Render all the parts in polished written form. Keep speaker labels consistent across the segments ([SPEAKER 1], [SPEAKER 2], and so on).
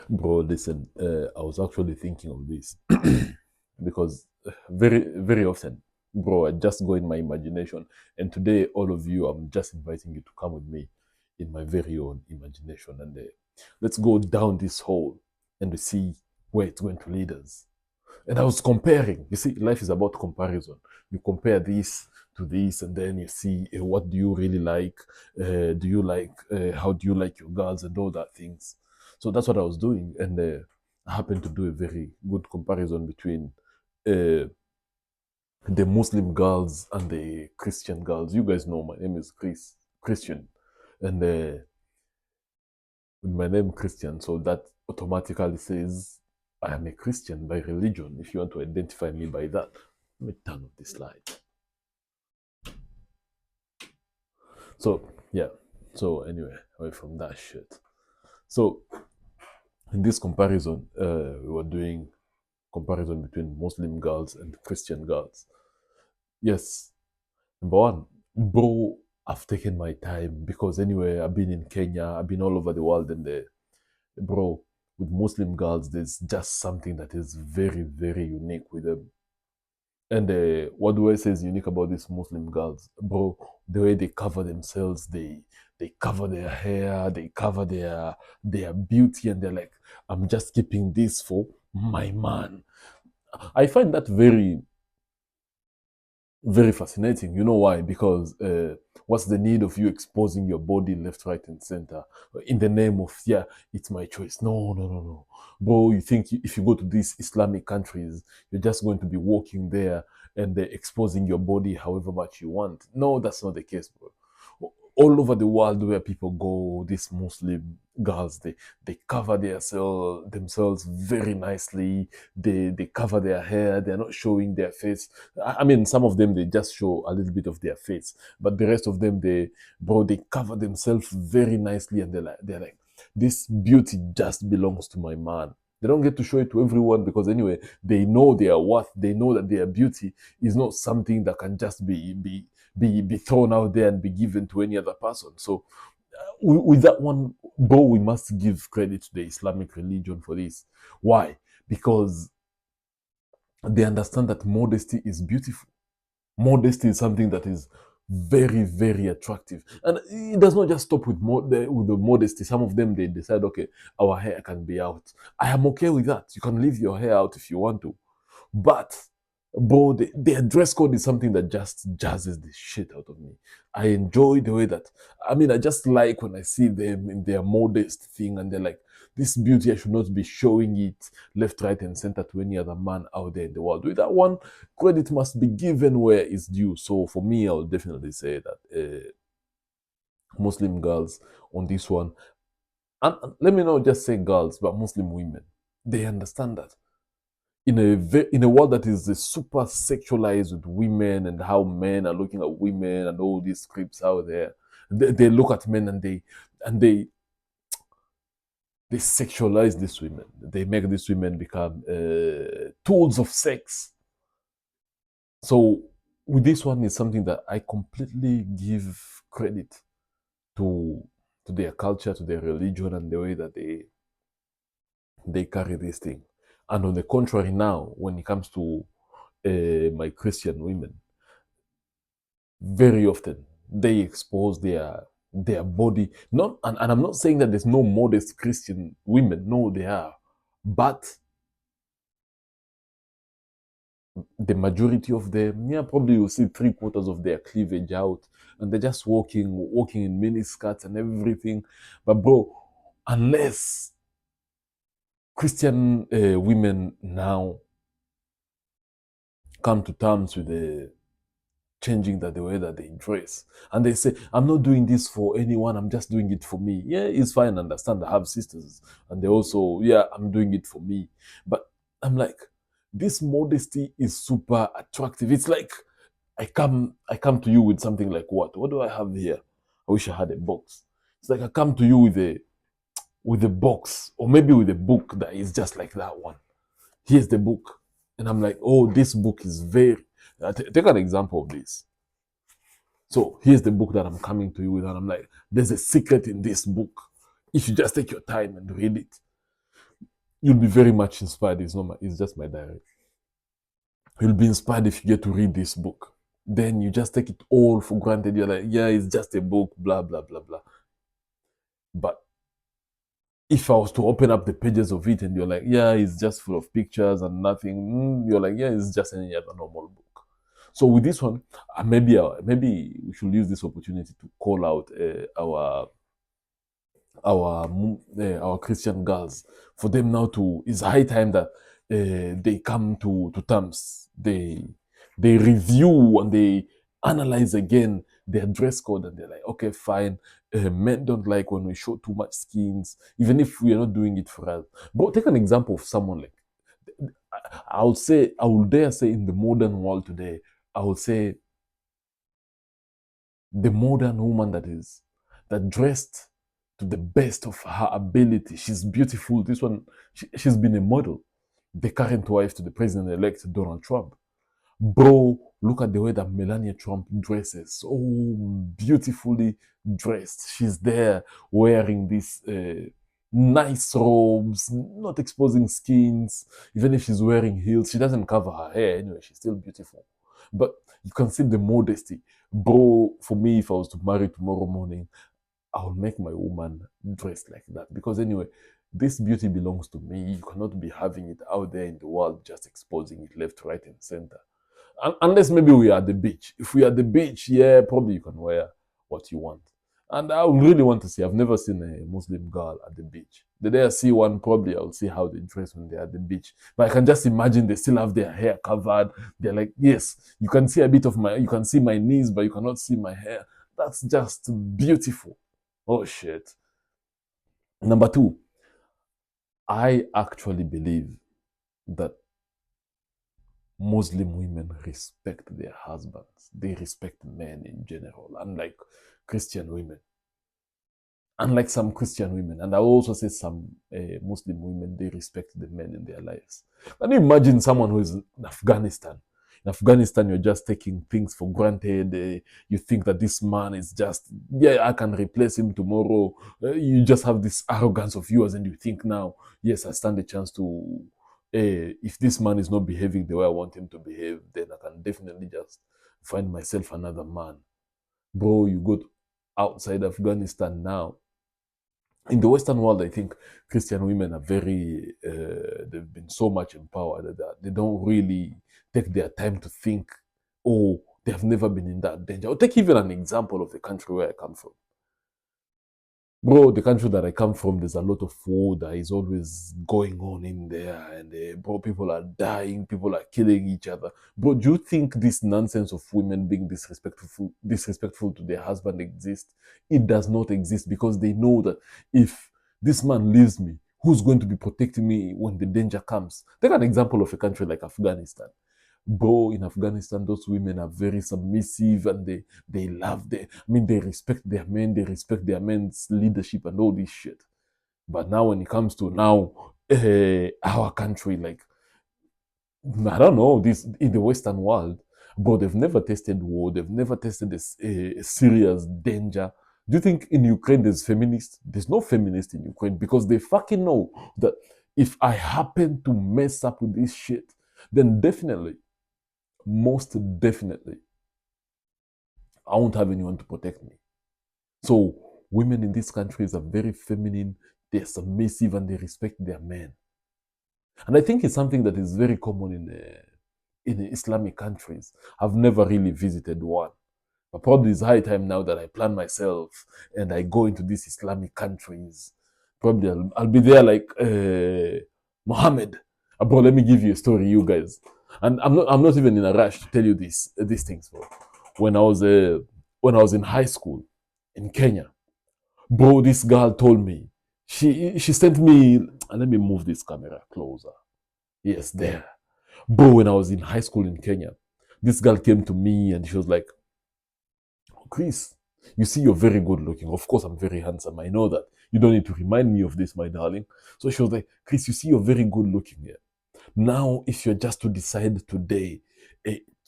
[SPEAKER 1] Bro, listen, I was actually thinking of this because very often, bro, I just go in my imagination. And today, all of you, I'm just inviting you to come with me in my very own imagination. And let's go down this hole and see where it's going to lead us. And I was comparing. You see, life is about comparison. You compare this to this, and then you see what do you really like? Do you like? How do you like your girls and all that things? So that's what I was doing, and I happened to do a very good comparison between uh, the Muslim girls and the Christian girls. You guys know my name is Christian, and with my name Christian, so that automatically says I am a Christian by religion. If you want to identify me by that, let me turn off this light. So yeah. So anyway, away from that shit. So in this comparison, we were doing comparison between Muslim girls and Christian girls. Yes, number one, bro, I've taken my time because anyway, I've been in Kenya, I've been all over the world, and bro, with Muslim girls, there's just something that is very unique with them. And what do I say is unique about these Muslim girls, bro? The way they cover themselves, they cover their hair, they cover their beauty, and they're like, I'm just keeping this for my man. I find that very fascinating. You know why? Because what's the need of you exposing your body left, right, and center in the name of, yeah, it's my choice? No. Bro, you think if you go to these Islamic countries, you're just going to be walking there and exposing your body however much you want? No, that's not the case, bro. All over the world where people go, these Muslim girls, they cover themselves very nicely. They cover their hair. They're not showing their face. I mean, some of them they just show a little bit of their face, but the rest of them they cover themselves very nicely, and they're like, this beauty just belongs to my man. They don't get to show it to everyone because anyway, they know their worth. They know that their beauty is not something that can just be thrown out there and be given to any other person. So with that one, bro, we must give credit to the Islamic religion for this. Why? Because they understand that modesty is beautiful. Modesty is something that is very attractive, and it does not just stop with with the modesty. Some of them they decide, okay, our hair can be out. I am okay with that. You can leave your hair out if you want to, but bro, their dress code is something that just jazzes the shit out of me. I enjoy the way that, I mean, I just like when I see them in their modest thing and they're like, this beauty, I should not be showing it left, right, and center to any other man out there in the world. With that one, credit must be given where it's due. So for me, I'll definitely say that Muslim girls on this one, and let me not just say girls, but Muslim women, they understand that in a world that is super sexualized with women and how men are looking at women and all these scripts out there, they look at men and they sexualize these women. They make these women become tools of sex. So with this one is something that I completely give credit to their culture, to their religion, and the way that they carry this thing. And on the contrary, now when it comes to my Christian women, very often they expose their body. Not, and I'm not saying that there's no modest Christian women. No, there are, but the majority of them, yeah, probably you'll see 3/4 of their cleavage out, and they're just walking in mini skirts and everything. But bro, unless Christian women now come to terms with the changing that the way that they dress, and they say, I'm not doing this for anyone, I'm just doing it for me. Yeah, it's fine, understand, I have sisters and they also, yeah, I'm doing it for me. But I'm like, this modesty is super attractive. It's like I come to you with something like, what do I have here? I wish I had a box. It's like I come to you with a box, or maybe with a book that is just like that one. Here's the book, and I'm like, oh, this book is very take an example of this. So here's the book that I'm coming to you with, and I'm like, there's a secret in this book if you just take your time and read it. You'll be very much inspired. It's just my diary. You'll be inspired if you get to read this book. Then you just take it all for granted. You're like, yeah, it's just a book, blah, blah, blah, blah. But if I was to open up the pages of it and you're like, yeah, it's just full of pictures and nothing, you're like, yeah, it's just any other normal book. So with this one, maybe we should use this opportunity to call out our Christian girls, for them now to, it's high time that they come to terms. They review and they analyze again their dress code, and they're like, okay, fine. Men don't like when we show too much skins, even if we are not doing it for us. But take an example of someone like, I would dare say, in the modern world today, I would say the modern woman that dressed to the best of her ability. She's beautiful. This one, she's been a model. The current wife to the president-elect Donald Trump. Bro, look at the way that Melania Trump dresses. So beautifully dressed. She's there wearing these nice robes, not exposing skins. Even if she's wearing heels, she doesn't cover her hair anyway. She's still beautiful. But you can see the modesty. Bro, for me, if I was to marry tomorrow morning, I will make my woman dress like that. Because anyway, this beauty belongs to me. You cannot be having it out there in the world, just exposing it left, right, and center. Unless maybe we are at the beach. If we are at the beach, yeah, probably you can wear what you want. And I would really want to see. I've never seen a Muslim girl at the beach. The day I see one, probably I'll see how they dress when they're at the beach. But I can just imagine they still have their hair covered. They're like, yes, you can see a bit of you can see my knees, but you cannot see my hair. That's just beautiful. Oh shit. Number two, I actually believe that Muslim women respect their husbands. They respect men in general, unlike Christian women. Unlike some Christian women, and I will also say some Muslim women, they respect the men in their lives. Can you imagine someone who is in Afghanistan? In Afghanistan, you're just taking things for granted. You think that this man is just, yeah, I can replace him tomorrow. You just have this arrogance of yours, and you think now, yes, I stand a chance to, if this man is not behaving the way I want him to behave, then I can definitely just find myself another man. Bro, you go outside Afghanistan now. In the Western world, I think Christian women are they've been so much empowered that they don't really take their time to think, oh, they have never been in that danger. I'll take even an example of the country where I come from. Bro, the country that I come from, there's a lot of war that is always going on in there, and bro, people are dying, people are killing each other. Bro, do you think this nonsense of women being disrespectful to their husband exists? It does not exist, because they know that if this man leaves me, who's going to be protecting me when the danger comes? Take an example of a country like Afghanistan. Bro, in Afghanistan, those women are very submissive, and they love they respect their men, they respect their men's leadership and all this shit. But now when it comes to our country, like, I don't know, this in the Western world, but they've never tasted war, they've never tasted a serious danger. Do you think in Ukraine there's feminists? There's no feminists in Ukraine, because they fucking know that if I happen to mess up with this shit, then definitely, most definitely, I won't have anyone to protect me. So women in these countries are very feminine, they're submissive, and they respect their men. And I think it's something that is very common in the Islamic countries. I've never really visited one. But probably it's high time now that I plan myself and I go into these Islamic countries. Probably I'll be there like Muhammad. Bro, let me give you a story, you guys. And I'm not even in a rush to tell you these things, bro. When I was in high school in Kenya, bro, this girl told me, she sent me, let me move this camera closer. Yes, there. Bro, when I was in high school in Kenya, this girl came to me and she was like, Chris, you see, you're very good looking. Of course, I'm very handsome. I know that. You don't need to remind me of this, my darling. So she was like, Chris, you see, you're very good looking. Yeah. Now, if you're just to decide today,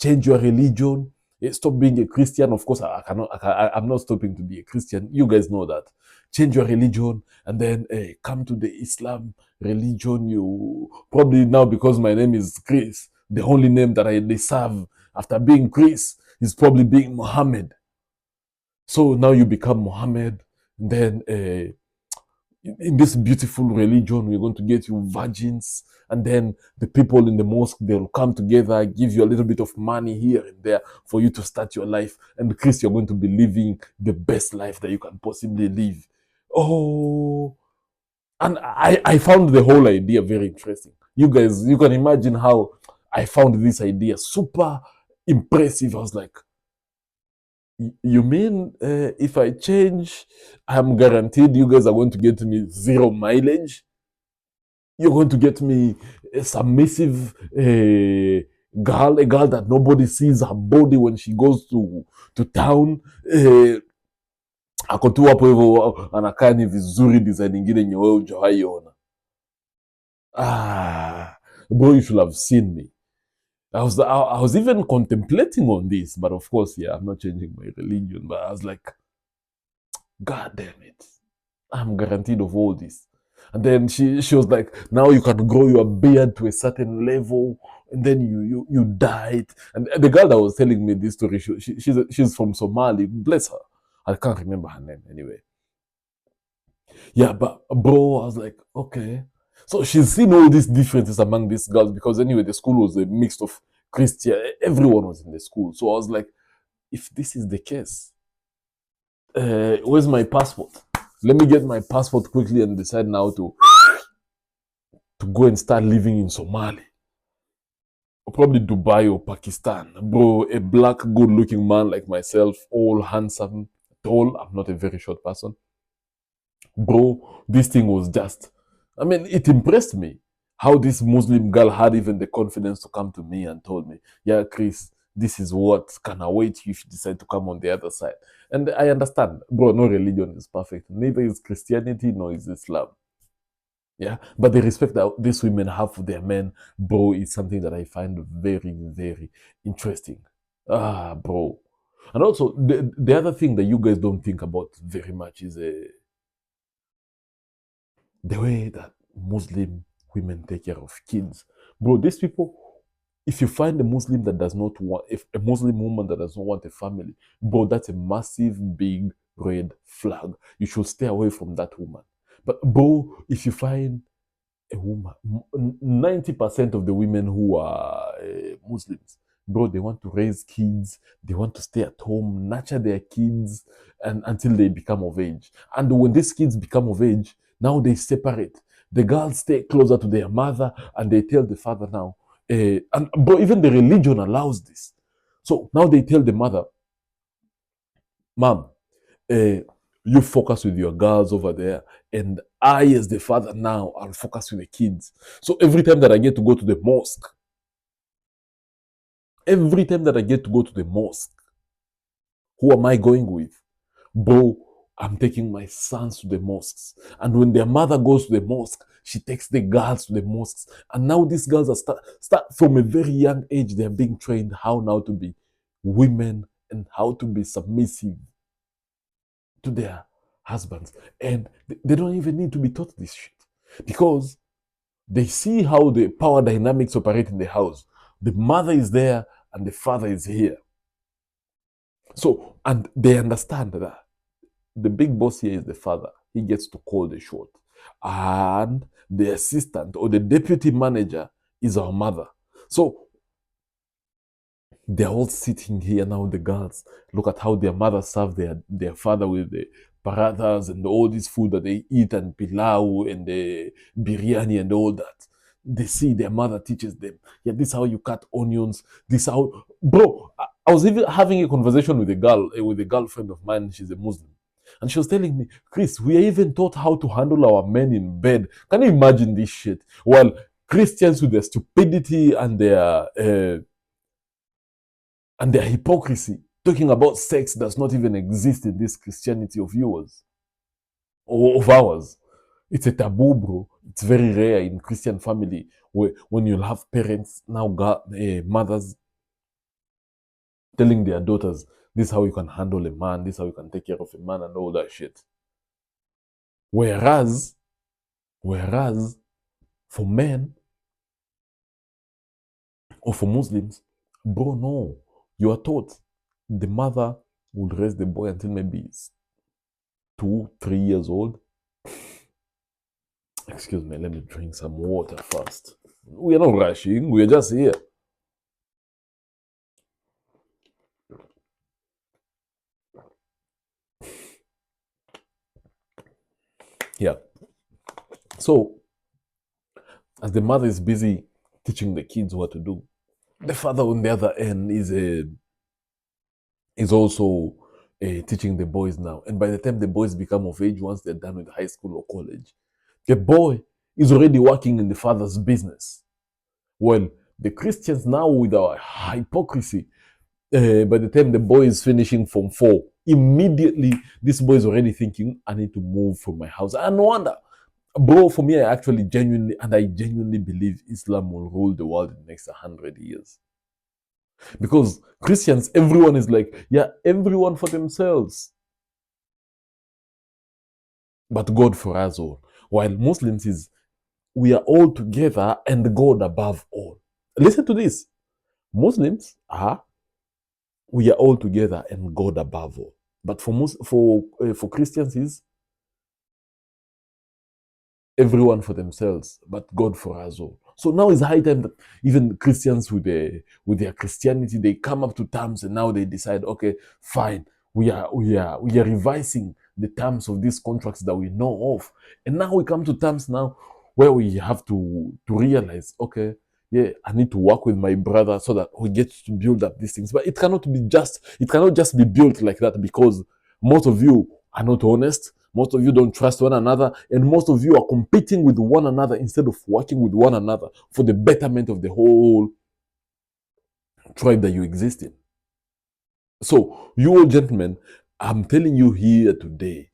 [SPEAKER 1] change your religion, Stop being a Christian. Of course, I'm not stopping to be a Christian. You guys know that. Change your religion and then come to the Islam religion. You probably now, because my name is Chris, the only name that I deserve after being Chris is probably being Muhammad. So now you become Muhammad, and then in this beautiful religion, we're going to get you virgins, and then the people in the mosque, they'll come together, give you a little bit of money here and there for you to start your life. And Chris, you're going to be living the best life that you can possibly live. Oh, and I found the whole idea very interesting. You guys, you can imagine how I found this idea super impressive. I was like, you mean if I change, I'm guaranteed you guys are going to get me 0 mileage? You're going to get me a submissive girl, a girl that nobody sees her body when she goes to town. Ako tu hapo hivyo anakaa ni vizuri design ingine yenye wewe hujawahi ona. Bro, you should have seen me. I was even contemplating on this, but of course, yeah, I'm not changing my religion. But I was like, God damn it, I'm guaranteed of all this. And then she was like, now you can grow your beard to a certain level, and then you died. And the girl that was telling me this story, she's from Somali. Bless her. I can't remember her name anyway. Yeah, but bro, I was like, okay. So she's seen all these differences among these girls because anyway, the school was a mix of Christian. Everyone was in the school. So I was like, if this is the case, where's my passport? Let me get my passport quickly and decide now to go and start living in Somalia. Or probably Dubai or Pakistan. Bro, a black, good-looking man like myself, all handsome, tall. I'm not a very short person. Bro, this thing was just, I mean, it impressed me how this Muslim girl had even the confidence to come to me and told me, yeah, Chris, this is what can await you if you decide to come on the other side. And I understand, bro, no religion is perfect. Neither is Christianity, nor is Islam. Yeah, but the respect that these women have for their men, bro, is something that I find very, very interesting. Bro. And also, the other thing that you guys don't think about very much is the way that Muslim women take care of kids. Bro, these people, if you find a Muslim that does not want, if a Muslim woman that does not want a family, bro, that's a massive, big red flag. You should stay away from that woman. But bro, if you find a woman, 90% of the women who are Muslims, bro, they want to raise kids, they want to stay at home, nurture their kids, and until they become of age. And when these kids become of age, now they separate. The girls stay closer to their mother, and they tell the father now. And bro, even the religion allows this. So now they tell the mother, "Mom, you focus with your girls over there, and I, as the father now, I'll focus with the kids." So every time that I get to go to the mosque, who am I going with? Bro, I'm taking my sons to the mosques. And when their mother goes to the mosque, she takes the girls to the mosques. And now these girls are start from a very young age, they're being trained how now to be women and how to be submissive to their husbands. And they don't even need to be taught this shit. Because they see how the power dynamics operate in the house. The mother is there and the father is here. So, and they understand that the big boss here is the father. He gets to call the shot. And the assistant or the deputy manager is our mother. So they're all sitting here now, the girls. Look at how their mother served their father with the parathas and all this food that they eat, and pilau and the biryani and all that. They see their mother teaches them, yeah, this is how you cut onions. This how, bro. I was even having a conversation with a girlfriend of mine. She's a Muslim. And she was telling me, Chris, we are even taught how to handle our men in bed. Can you imagine this shit? Well, Christians with their stupidity and their hypocrisy, talking about sex does not even exist in this Christianity of yours or of ours. It's a taboo, bro. It's very rare in Christian family when you'll have parents now, mothers telling their daughters, this is how you can handle a man, this is how you can take care of a man and all that shit. Whereas for men or for Muslims, bro, no. You are taught the mother will raise the boy until maybe he's 2, 3 years old. Excuse me, let me drink some water first. We are not rushing, we are just here. Yeah. So, as the mother is busy teaching the kids what to do, the father on the other end is also teaching the boys now. And by the time the boys become of age, once they're done with high school or college, the boy is already working in the father's business. Well, the Christians now, with our hypocrisy, by the time the boy is finishing Form 4, immediately this boy is already thinking, I need to move from my house. And no wonder. Bro, for me, I genuinely believe Islam will rule the world in the next 100 years. Because Christians, everyone is like, yeah, everyone for themselves, but God for us all. While Muslims is, we are all together and God above all. Listen to this. Muslims are, we are all together and God above all. But for Christians is everyone for themselves, but God for us all. So now it's high time that even Christians with their Christianity, they come up to terms, and now they decide, okay, fine, we are revising the terms of these contracts that we know of, and now we come to terms now where we have to realize, okay, yeah, I need to work with my brother so that we get to build up these things. But it cannot just be built like that, because most of you are not honest. Most of you don't trust one another, and most of you are competing with one another instead of working with one another for the betterment of the whole tribe that you exist in. So, you old gentlemen, I'm telling you here today,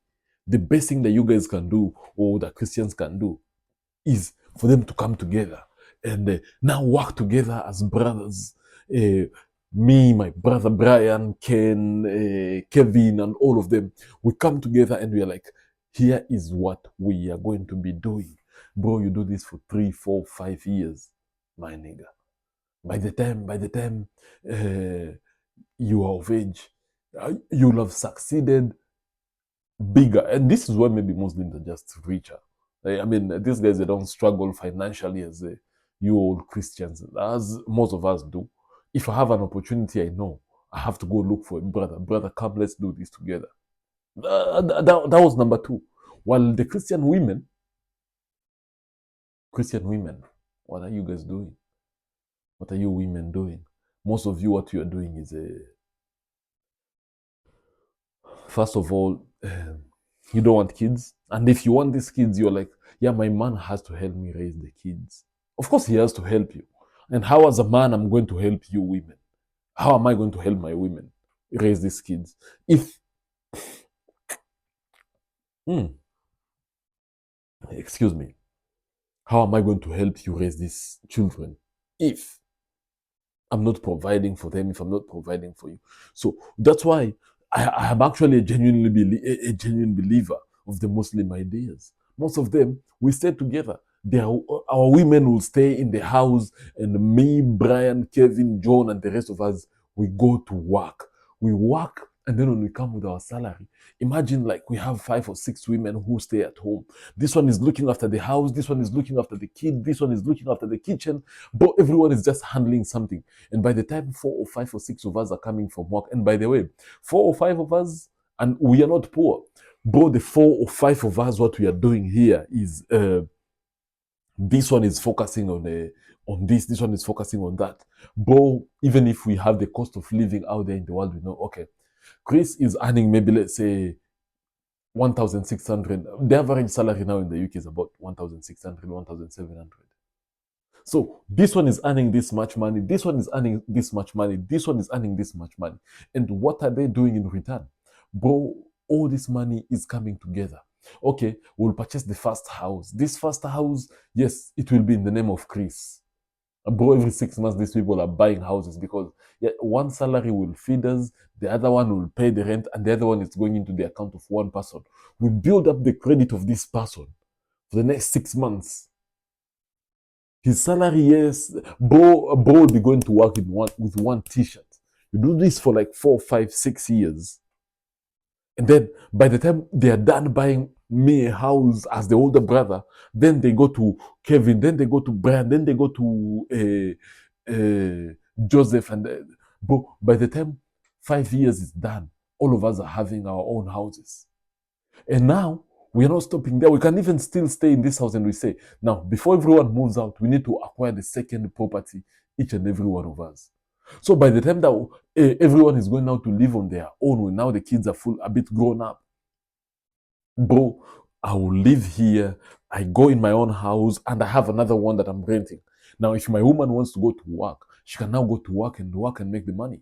[SPEAKER 1] the best thing that you guys can do, or that Christians can do, is for them to come together and now work together as brothers. Me, my brother Brian, Ken, Kevin, and all of them, we come together and we are like, here is what we are going to be doing. Bro, you do this for 3, 4, 5 years, my nigga. By the time you are of age, you'll have succeeded bigger. And this is why maybe Muslims are just richer. I mean, these guys, they don't struggle financially as you old Christians, as most of us do. If I have an opportunity, I know I have to go look for a brother. Brother, come, let's do this together. That was number two. While the Christian women, what are you guys doing? What are you women doing? Most of you, what you are doing is first of all, you don't want kids. And if you want these kids, you're like, yeah, my man has to help me raise the kids. Of course, he has to help you. And how, as a man, I'm going to help you women? How am I going to help my women raise these kids? If, excuse me, how am I going to help you raise these children if I'm not providing for them, if I'm not providing for you? So that's why I am actually a genuine believer of the Muslim ideas. Most of them, we stay together. Our women will stay in the house, and me, Brian, Kevin, John, and the rest of us, we go to work. We work, and then when we come with our salary, imagine like we have 5 or 6 women who stay at home. This one is looking after the house, this one is looking after the kid, this one is looking after the kitchen, but everyone is just handling something. And by the time 4 or 5 or 6 of us are coming from work, and by the way, 4 or 5 of us, and we are not poor, bro, the 4 or 5 of us, what we are doing here is this one is focusing on this one is focusing on that. Bro, even if we have the cost of living out there in the world, we know, okay, Chris is earning maybe, let's say, 1,600. The average salary now in the UK is about 1,600, 1,700. So this one is earning this much money, this one is earning this much money, this one is earning this much money. And what are they doing in return? Bro, all this money is coming together. Okay, we'll purchase the first house. This first house, yes, it will be in the name of Chris. Bro, every 6 months, these people are buying houses because yeah, one salary will feed us, the other one will pay the rent, and the other one is going into the account of one person. We build up the credit of this person for the next 6 months. His salary, yes, bro will be going to work with one t-shirt. You do this for like 4, 5, 6 years. And then by the time they are done buying me a house as the older brother, then they go to Kevin, then they go to Brian, then they go to Joseph. And but by the time 5 years is done, all of us are having our own houses. And now we are not stopping there. We can even still stay in this house and we say, now, before everyone moves out, we need to acquire the second property, each and every one of us. So by the time that everyone is going now to live on their own, when now the kids are a bit grown up, bro, I will live here. I go in my own house and I have another one that I'm renting. Now, if my woman wants to go to work, she can now go to work and make the money.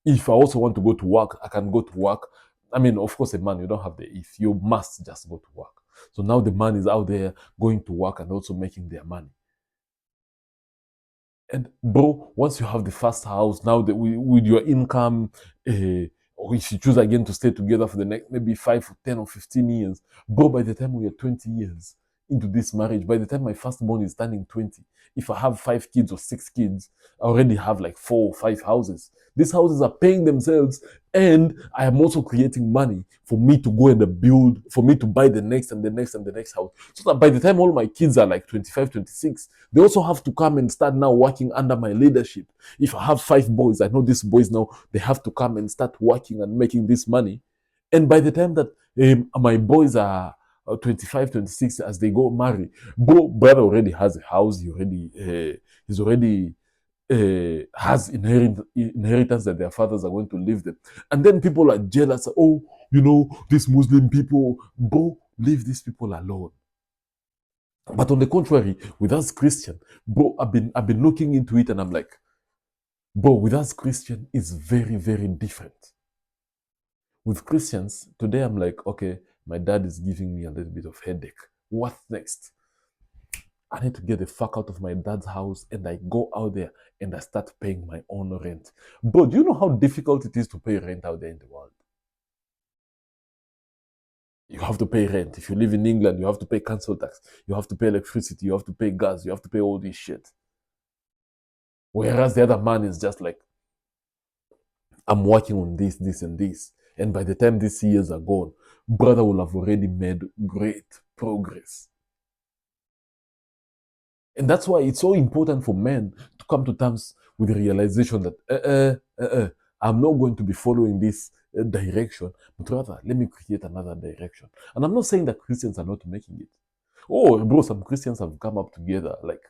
[SPEAKER 1] If I also want to go to work, I can go to work. I mean, of course, a man, you don't have the if. You must just go to work. So now the man is out there going to work and also making their money. And bro, once you have the first house, now with your income, or if you choose again to stay together for the next maybe 5 or 10 or 15 years, bro, by the time we are 20 years into this marriage, by the time my firstborn is turning 20, if I have 5 kids or 6 kids, I already have like 4 or 5 houses. These houses are paying themselves, and I am also creating money for me to go and build, for me to buy the next and the next and the next house. So that by the time all my kids are like 25, 26, they also have to come and start now working under my leadership. If I have 5 boys, I know these boys now, they have to come and start working and making this money. And by the time that my boys are 25, 26, as they go marry, brother already has a house. He's already has inheritance that their fathers are going to leave them. And then people are jealous. Oh, these Muslim people, bro, leave these people alone. But on the contrary, with us Christian, bro, I've been looking into it and I'm like, bro, with us Christian, it's very, very different. With Christians, today I'm like, okay, my dad is giving me a little bit of headache. What next? I need to get the fuck out of my dad's house, and I go out there and I start paying my own rent. Bro, do you know how difficult it is to pay rent out there in the world? You have to pay rent. If you live in England, you have to pay council tax. You have to pay electricity. You have to pay gas. You have to pay all this shit. Whereas the other man is just like, I'm working on this, this, and this. And by the time these years are gone, brother will have already made great progress. And that's why it's so important for men to come to terms with the realization that I'm not going to be following this direction, but rather let me create another direction. And I'm not saying that Christians are not making it. Oh, bro, some Christians have come up together, like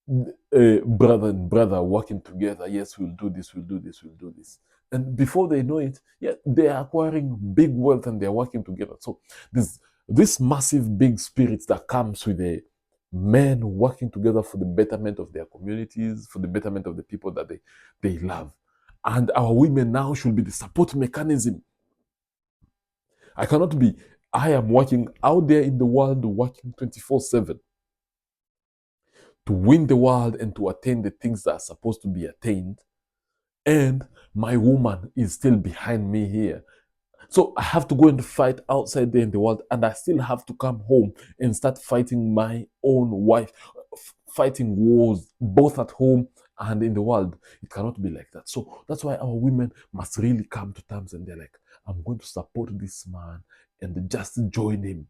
[SPEAKER 1] brother and brother working together. Yes, we'll do this, we'll do this, we'll do this. And before they know it, yeah, they're acquiring big wealth and they're working together. So this massive big spirit that comes with the men working together for the betterment of their communities, for the betterment of the people that they love. And our women now should be the support mechanism. I am working out there in the world, working 24/7 to win the world and to attain the things that are supposed to be attained. And my woman is still behind me here. So I have to go and fight outside there in the world, and I still have to come home and start fighting my own wife, fighting wars both at home and in the world. It cannot be like that. So that's why our women must really come to terms and they're like, I'm going to support this man and just join him.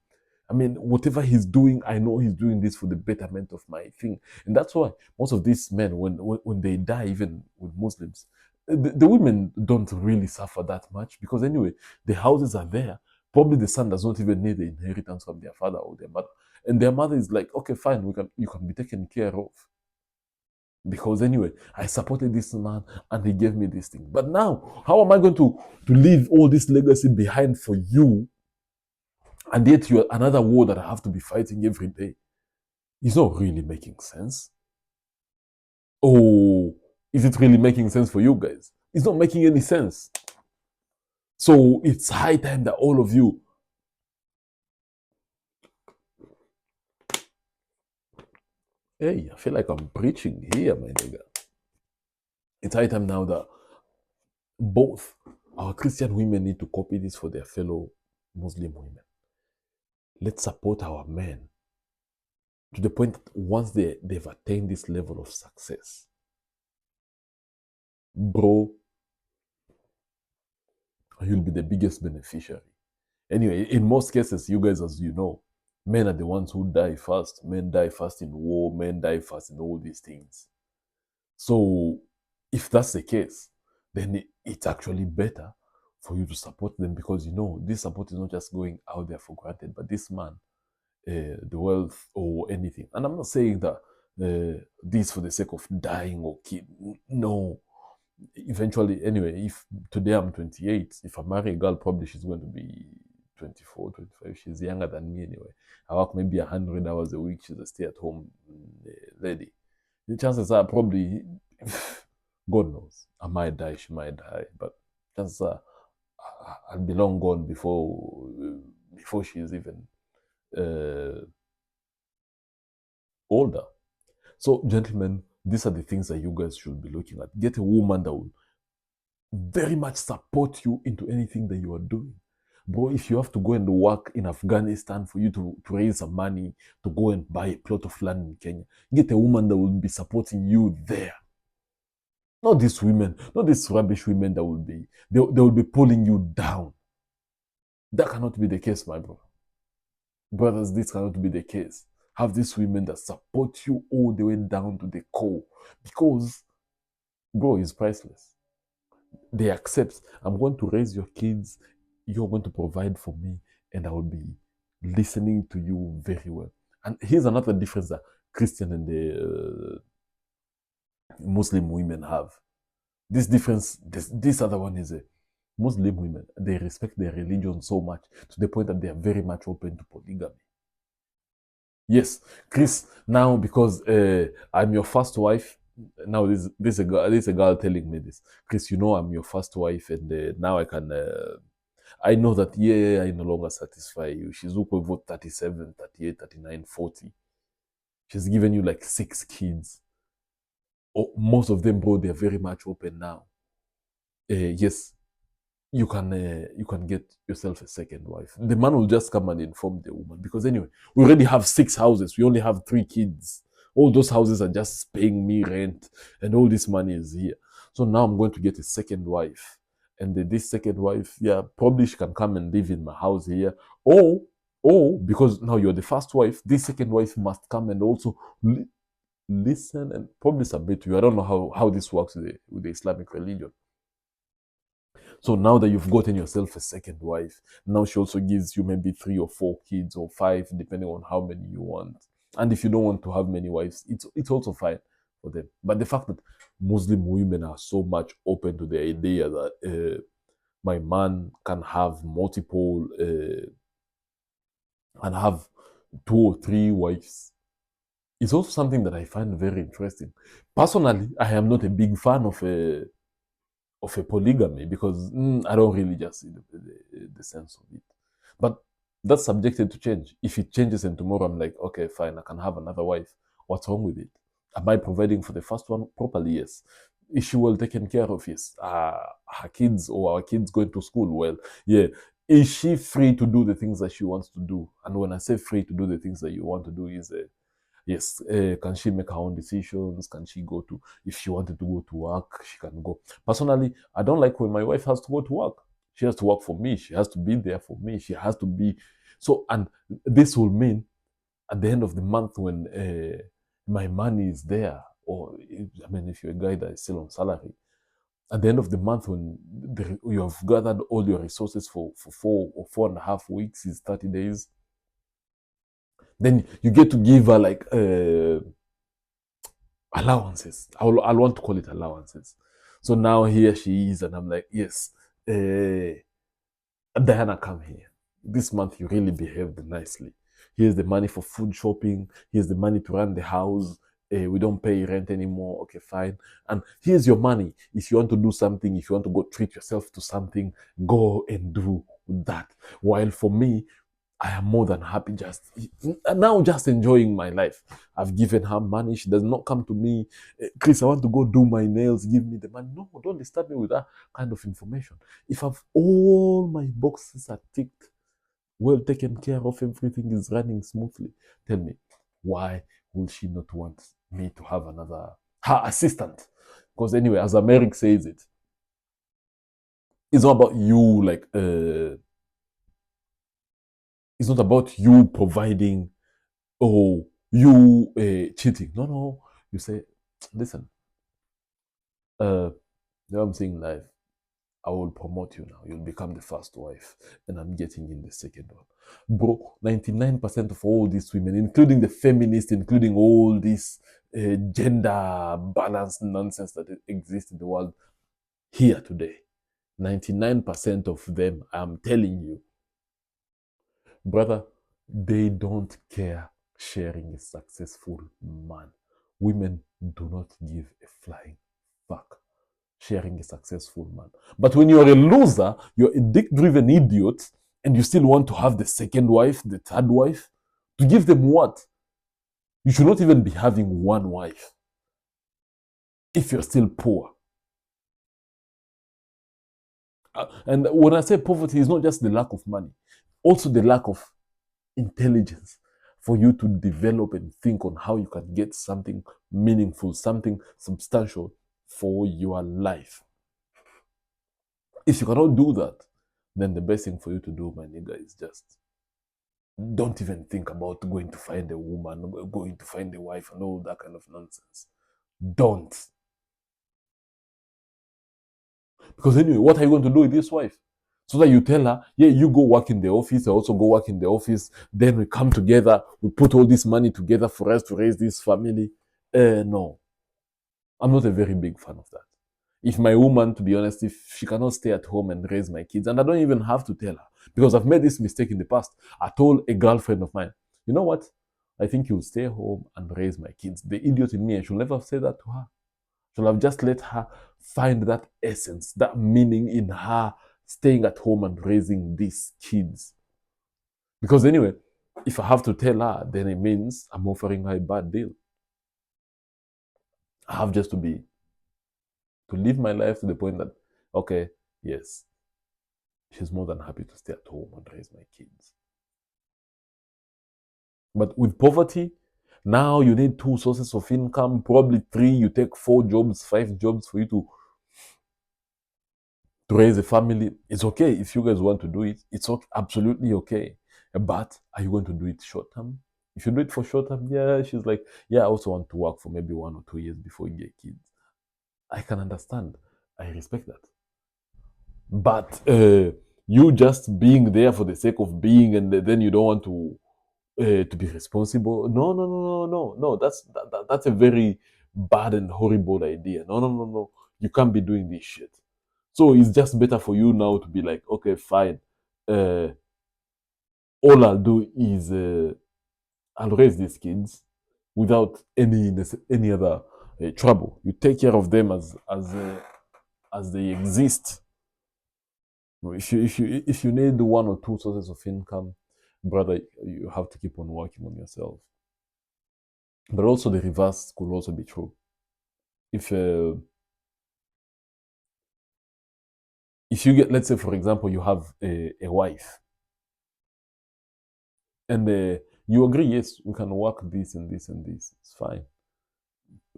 [SPEAKER 1] I mean, whatever he's doing, I know he's doing this for the betterment of my thing. And that's why most of these men, when they die, even with Muslims, the women don't really suffer that much because anyway, the houses are there. Probably the son does not even need the inheritance from their father or their mother. And their mother is like, okay, fine, you can be taken care of. Because anyway, I supported this man and he gave me this thing. But now, how am I going to leave all this legacy behind for you? And yet you're another war that I have to be fighting every day. It's not really making sense. Oh, is it really making sense for you guys? It's not making any sense. So it's high time that all of you Hey, I feel like I'm preaching here, my nigga. It's high time now that both our Christian women need to copy this for their fellow Muslim women. Let's support our men to the point that once they've attained this level of success, bro, you'll be the biggest beneficiary. Anyway, in most cases, you guys, as you know, men are the ones who die first. Men die first in war, men die first in all these things. So, if that's the case, then it's actually better for you to support them because you know this support is not just going out there for granted, but this man, the wealth or anything. And I'm not saying that this for the sake of dying or kid. No, eventually, anyway, if today I'm 28, if I marry a girl, probably she's going to be 24, 25. She's younger than me anyway. I work maybe 100 hours a week. She's a stay-at-home lady. The chances are probably, God knows, I might die, she might die, but chances are I'll be long gone before she's even older. So, gentlemen, these are the things that you guys should be looking at. Get a woman that will very much support you into anything that you are doing. Bro, if you have to go and work in Afghanistan for you to raise some money to go and buy a plot of land in Kenya, get a woman that will be supporting you there. Not these women, not these rubbish women that they will be pulling you down. That cannot be the case, my bro. Brothers, this cannot be the case. Have these women that support you all the way down to the core. Because, bro, is priceless. They accept, I'm going to raise your kids, you're going to provide for me, and I will be listening to you very well. And here's another difference that Christian and the Muslim women have. This difference, this other one is a Muslim women, they respect their religion so much to the point that they are very much open to polygamy. Yes, Chris, now because I'm your first wife, now this a girl telling me this. Chris, you know I'm your first wife, and now I know that, yeah, I no longer satisfy you. She's over 37, 38, 39, 40. She's given you like 6 kids. Oh, most of them, bro, they're very much open now. Yes, you can get yourself a second wife. The man will just come and inform the woman because anyway, we already have 6 houses. We only have 3 kids. All those houses are just paying me rent, and all this money is here. So now I'm going to get a second wife, and this second wife, yeah, probably she can come and live in my house here, or because now you're the first wife, this second wife must come and also listen and probably submit to you. I don't know how this works with the Islamic religion. So now that you've gotten yourself a second wife, now she also gives you maybe 3 or 4 kids or 5, depending on how many you want. And if you don't want to have many wives, it's also fine for them. But the fact that Muslim women are so much open to the idea that my man can have multiple and have 2 or 3 wives is also something that I find very interesting. Personally, I am not a big fan of a polygamy because I don't really just see the sense of it. But that's subjected to change. If it changes and tomorrow I'm like, okay, fine, I can have another wife. What's wrong with it? Am I providing for the first one properly? Yes. Is she well taken care of? Yes. Her kids or our kids going to school? Well, yeah. Is she free to do the things that she wants to do? And when I say free to do the things that you want to do, is yes, can she make her own decisions? Can she go to, if she wanted to go to work, she can go. Personally, I don't like when my wife has to go to work. She has to work for me. She has to be there for me. She has to be. So, and this will mean at the end of the month when my money is there, or I mean, if you're a guy that is still on salary, at the end of the month when you have gathered all your resources for 4 or 4.5 weeks, is 30 days, then you get to give her like allowances. I'll want to call it allowances. So now here she is, and I'm like, yes, Diana, come here. This month you really behaved nicely. Here's the money for food shopping. Here's the money to run the house. We don't pay rent anymore. Okay, fine. And here's your money. If you want to do something, if you want to go treat yourself to something, go and do that. While for me, I am more than happy just enjoying my life. I've given her money. She does not come to me, Chris, I want to go do my nails. Give me the money. No, don't disturb me with that kind of information. If I've all my boxes are ticked, well taken care of, everything is running smoothly, tell me, why will she not want me to have her assistant? Because anyway, as Americ says it's not about you it's not about you providing or you cheating. No, no. You say, listen, now I'm saying live. I will promote you now. You'll become the first wife, and I'm getting in the second one. Bro, 99% of all these women, including the feminists, including all this gender balance nonsense that exists in the world here today, 99% of them, I'm telling you, brother, they don't care sharing a successful man. Women do not give a flying fuck sharing a successful man. But when you're a loser, you're a dick-driven idiot, and you still want to have the second wife, the third wife, to give them what? You should not even be having one wife if you're still poor. And when I say poverty, it's not just the lack of money, also the lack of intelligence for you to develop and think on how you can get something meaningful, something substantial for your life. If you cannot do that, then the best thing for you to do, my nigga, is just don't even think about going to find a woman, going to find a wife, and all that kind of nonsense. Don't. Because anyway, what are you going to do with this wife? So that you tell her, yeah, you go work in the office, I also go work in the office, then we come together, we put all this money together for us to raise this family. No. I'm not a very big fan of that. If my woman, to be honest, if she cannot stay at home and raise my kids, and I don't even have to tell her, because I've made this mistake in the past. I told a girlfriend of mine, you know what? I think you'll stay home and raise my kids. The idiot in me, I should never have said that to her. I should have just let her find that essence, that meaning in her staying at home and raising these kids. Because anyway, if I have to tell her, then it means I'm offering her a bad deal. I have just to live my life to the point that, okay, yes, she's more than happy to stay at home and raise my kids. But with poverty, now you need 2 sources of income, probably 3. You take 4 jobs, 5 jobs for you to raise a family. It's okay if you guys want to do it. It's okay, absolutely okay. But are you going to do it short term? If you do it for short term, yeah, she's like, yeah, I also want to work for maybe 1 or 2 years before you get kids. I can understand. I respect that. But you just being there for the sake of being, and then you don't want to be responsible. No, no, no, no, no, no. That's a very bad and horrible idea. No, no, no, no. You can't be doing this shit. So it's just better for you now to be like, okay, fine. Uh, all I'll do is I'll raise these kids without any other trouble. You take care of them as they exist. If you need 1 or 2 sources of income, brother, you have to keep on working on yourself. But also the reverse could also be true. If you get, let's say, for example, you have a wife, and you agree, yes, we can work this and this and this. It's fine.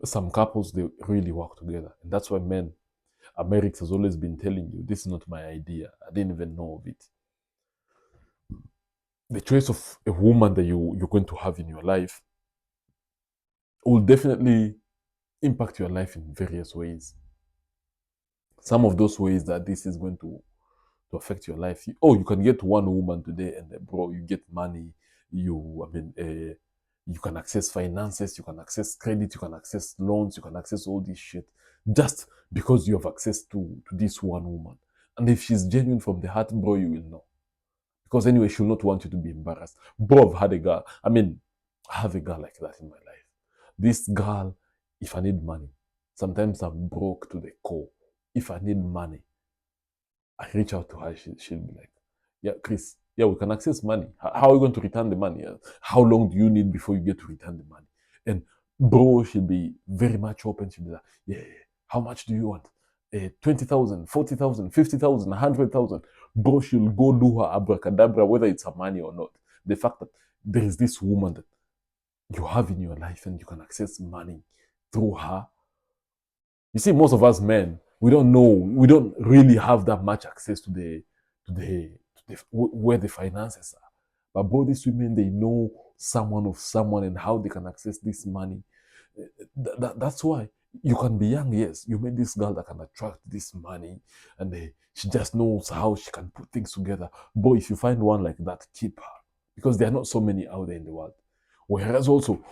[SPEAKER 1] Some couples, they really work together, and that's why America has always been telling you, this is not my idea. I didn't even know of it. The choice of a woman that you're going to have in your life will definitely impact your life in various ways. Some of those ways that this is going to affect your life. You can get one woman today, and bro, you get money. You can access finances, you can access credit, you can access loans, you can access all this shit just because you have access to this one woman. And if she's genuine from the heart, bro, you will know. Because anyway, she'll not want you to be embarrassed. Bro, I've had a girl. I have a girl like that in my life. This girl, if I need money, sometimes I'm broke to the core. If I need money, I reach out to her, she'll be like, yeah, Chris, Yeah, we can access money. How are you going to return the money? How long do you need before you get to return the money? And bro, she'll be very much open. She'll be like, yeah, how much do you want? 20,000, 40,000, 50,000, 100,000. Bro, she'll go do her abracadabra, whether it's her money or not. The fact that there is this woman that you have in your life and you can access money through her. You see, most of us men, we don't know, we don't really have that much access to the where the finances are. But both these women, they know someone of someone and how they can access this money. That's why you can be young, yes. You meet this girl that can attract this money, and she just knows how she can put things together. Boy, if you find one like that, keep her, because there are not so many out there in the world. Whereas also,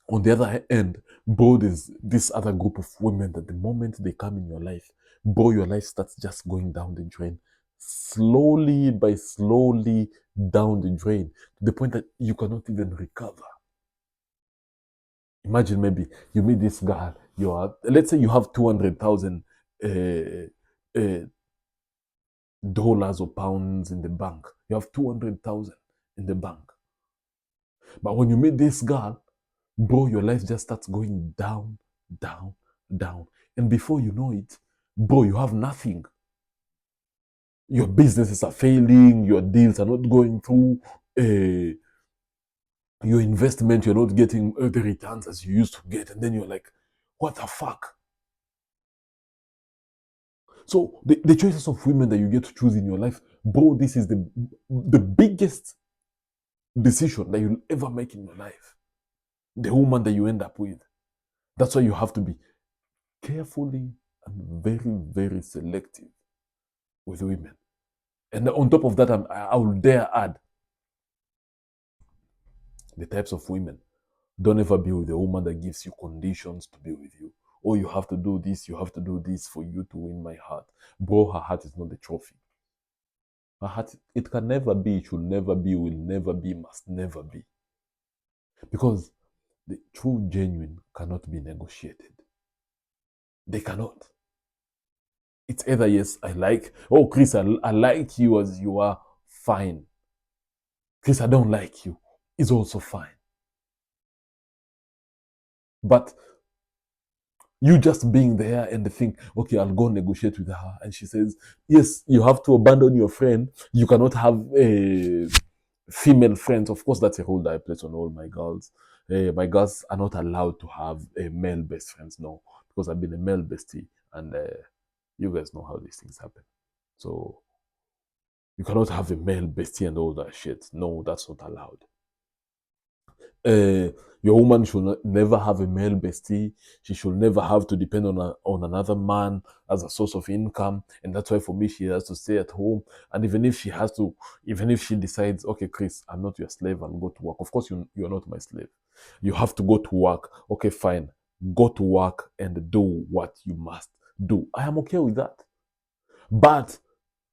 [SPEAKER 1] on the other end, bro, there's this other group of women that the moment they come in your life, bro, your life starts just going down the drain. Slowly by slowly down the drain, to the point that you cannot even recover. Imagine maybe you meet this girl, let's say you have 200,000 uh, dollars or pounds in the bank. You have 200,000 in the bank. But when you meet this girl, bro, your life just starts going down, down, down. And before you know it, bro, you have nothing. Your businesses are failing, your deals are not going through, your investment, you're not getting the returns as you used to get. And then you're like, what the fuck? So the choices of women that you get to choose in your life, bro, this is the biggest decision that you'll ever make in your life. The woman that you end up with. That's why you have to be carefully and very, very selective with women. And on top of that, I will dare add the types of women. Don't ever be with a woman that gives you conditions to be with you. Oh, you have to do this, you have to do this for you to win my heart. Bro, her heart is not the trophy. Her heart, it can never be, it should never be, will never be, must never be. Because the true genuine cannot be negotiated. They cannot. It's either yes, oh Chris, I like you as you are, fine. Chris, I don't like you, is also fine. But you just being there and think, okay, I'll go negotiate with her. And she says, yes, you have to abandon your friend. You cannot have female friends. Of course, that's a rule that I place on all my girls. My girls are not allowed to have male best friends, no, because I've been a male bestie, and you guys know how these things happen. So you cannot have a male bestie and all that shit. No, that's not allowed. Your woman should never have a male bestie. She should never have to depend on another man as a source of income. And that's why for me, she has to stay at home. And even if she decides, okay, Chris, I'm not your slave, I'll go to work. Of course, you're not my slave. You have to go to work. Okay, fine. Go to work and do what you must do. I am okay with that. But